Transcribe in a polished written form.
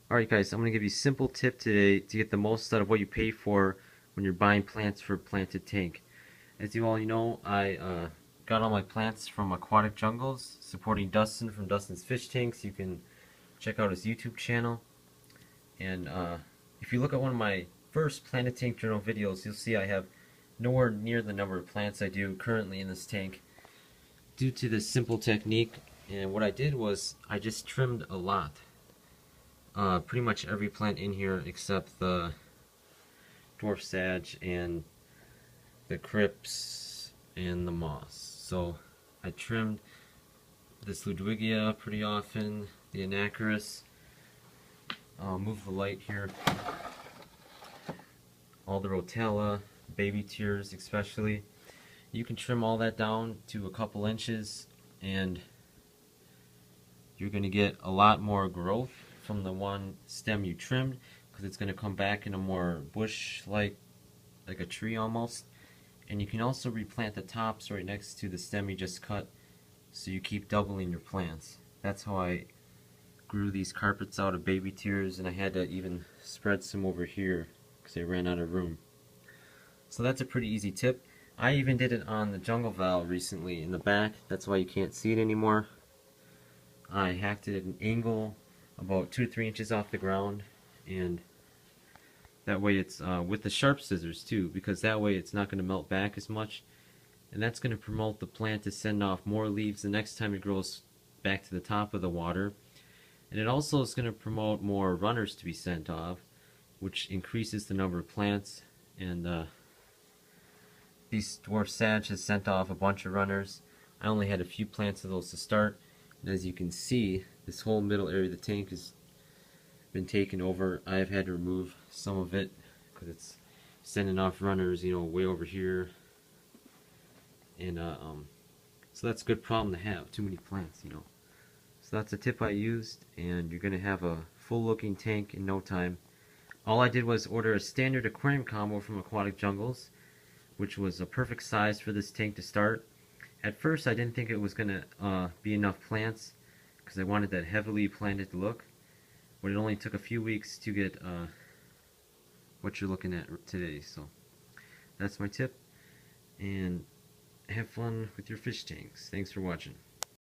Alright guys, I'm going to give you a simple tip today to get the most out of what you pay for when you're buying plants for a planted tank. As you all know, I got all my plants from Aquatic Jungles, supporting Dustin from Dustin's Fish Tanks. You can check out his YouTube channel. And if you look at one of my first Planted Tank Journal videos, you'll see I have nowhere near the number of plants I do currently in this tank due to this simple technique. And what I did was I just trimmed a lot. Pretty much every plant in here except the dwarf sage and the crypts and the moss. So I trimmed this Ludwigia pretty often, the Anacharis. I'll move the light here. All the Rotella, baby tears especially. You can trim all that down to a couple inches and you're going to get a lot more growth from the one stem you trimmed, because it's going to come back in a more bush like a tree almost. And you can also replant the tops right next to the stem you just cut, so you keep doubling your plants. That's how I grew these carpets out of baby tears, and I had to even spread some over here because I ran out of room. So that's a pretty easy tip. I even did it on the jungle val recently in the back. That's why you can't see it anymore. I hacked it at an angle about 2 to 3 inches off the ground, and that way it's with the sharp scissors too, because that way it's not going to melt back as much, and that's going to promote the plant to send off more leaves the next time it grows back to the top of the water. And it also is going to promote more runners to be sent off, which increases the number of plants. And these dwarf sage has sent off a bunch of runners. I only had a few plants of those to start, and as you can see, this whole middle area of the tank has been taken over. I've had to remove some of it because it's sending off runners, you know, way over here. And so that's a good problem to have, too many plants, you know. So that's a tip I used, and you're going to have a full looking tank in no time. All I did was order a standard aquarium combo from Aquatic Jungles, which was a perfect size for this tank to start. At first I didn't think it was going to be enough plants, because I wanted that heavily planted look, but it only took a few weeks to get what you're looking at today. So that's my tip, and have fun with your fish tanks. Thanks for watching.